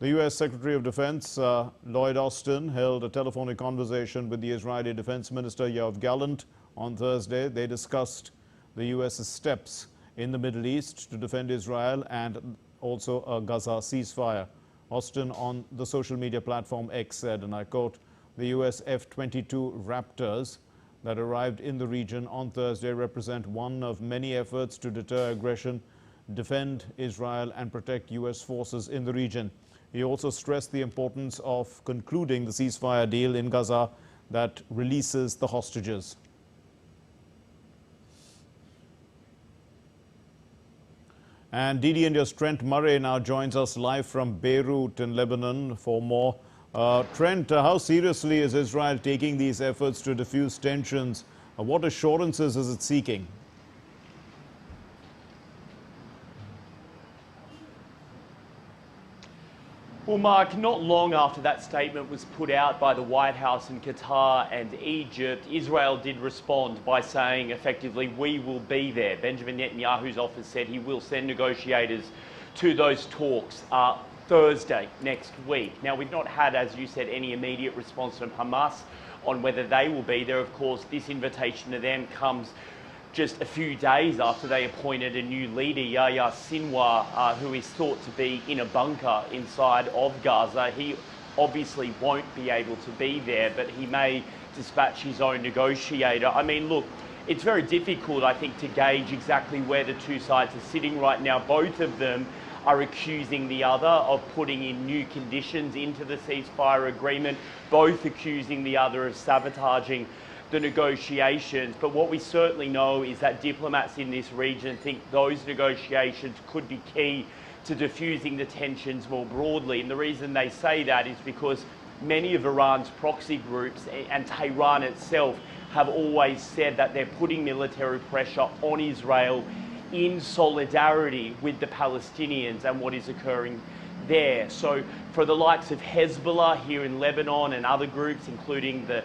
The U.S. Secretary of Defense Lloyd Austin held a telephonic conversation with the Israeli Defense Minister Yoav Gallant on Thursday. They discussed the U.S.'s steps in the Middle East to defend Israel and also a Gaza ceasefire. Austin on the social media platform X said, and I quote, "The U.S. F-22 Raptors that arrived in the region on Thursday represent one of many efforts to deter aggression, defend Israel and protect U.S. forces in the region." He also stressed the importance of concluding the ceasefire deal in Gaza that releases the hostages. And DD India's Trent Murray now joins us live from Beirut in Lebanon for more. Trent, how seriously is Israel taking these efforts to diffuse tensions? What assurances is it seeking? Well, Mark, not long after that statement was put out by the White House in Qatar and Egypt, Israel did respond by saying effectively, "We will be there." Benjamin Netanyahu's office said he will send negotiators to those talks Thursday next week. Now, we've not had, as you said, any immediate response from Hamas on whether they will be there. Of course, this invitation to them comes just a few days after they appointed a new leader, Yahya Sinwar, who is thought to be in a bunker inside of Gaza. He obviously won't be able to be there, but he may dispatch his own negotiator. I mean, look, it's very difficult, I think, to gauge exactly where the two sides are sitting right now. Both of them are accusing the other of putting in new conditions into the ceasefire agreement, both accusing the other of sabotaging the negotiations. But what we certainly know is that diplomats in this region think those negotiations could be key to diffusing the tensions more broadly. And the reason they say that is because many of Iran's proxy groups and Tehran itself have always said that they're putting military pressure on Israel in solidarity with the Palestinians and what is occurring there. So for the likes of Hezbollah here in Lebanon and other groups, including the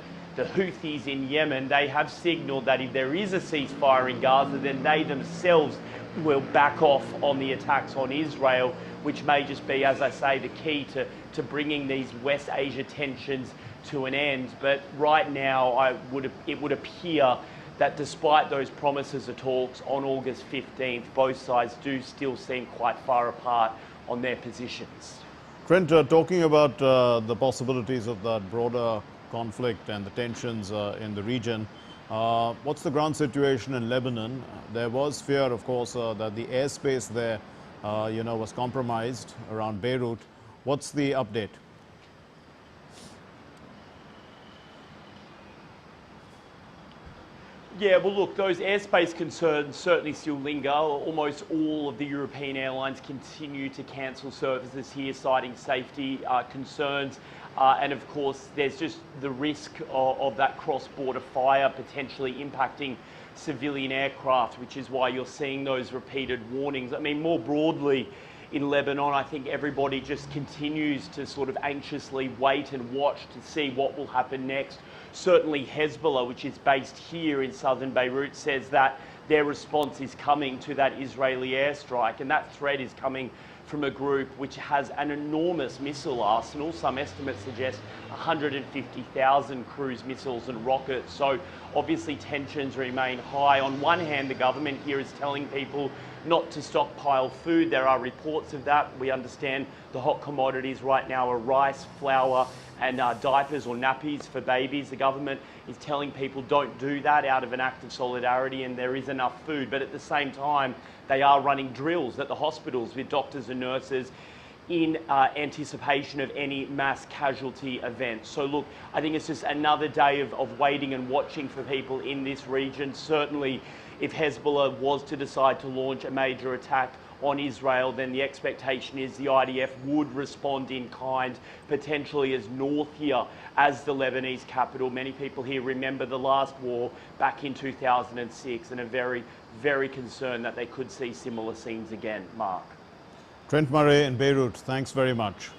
Houthis in Yemen, they have signalled that if there is a ceasefire in Gaza, then they themselves will back off on the attacks on Israel, which may just be, as I say, the key to bringing these West Asia tensions to an end. But right now, it would appear that despite those promises of talks on August 15th, both sides do still seem quite far apart on their positions. Trent, talking about the possibilities of that broader conflict and the tensions in the region, what's the ground situation in Lebanon? There was fear, of course, that the airspace there, was compromised around Beirut. What's the update? Yeah, well, look, those airspace concerns certainly still linger. Almost all of the European airlines continue to cancel services here, citing safety concerns. And of course, there's just the risk of that cross-border fire potentially impacting civilian aircraft, which is why you're seeing those repeated warnings. I mean, more broadly, in Lebanon, I think everybody just continues to sort of anxiously wait and watch to see what will happen next. Certainly Hezbollah, which is based here in southern Beirut, says that their response is coming to that Israeli airstrike, and that threat is coming from a group which has an enormous missile arsenal. Some estimates suggest 150,000 cruise missiles and rockets. So obviously tensions remain high. On one hand, the government here is telling people not to stockpile food. There are reports of that. We understand the hot commodities right now are rice, flour, and diapers or nappies for babies. The government is telling people don't do that out of an act of solidarity, and there is enough food. But at the same time, they are running drills at the hospitals with doctors and nurses in anticipation of any mass casualty events. So look, I think it's just another day of waiting and watching for people in this region. Certainly, if Hezbollah was to decide to launch a major attack on Israel, then the expectation is the IDF would respond in kind, potentially as north here as the Lebanese capital. Many people here remember the last war back in 2006 and are very, very concerned that they could see similar scenes again. Mark. Trent Murray in Beirut, thanks very much.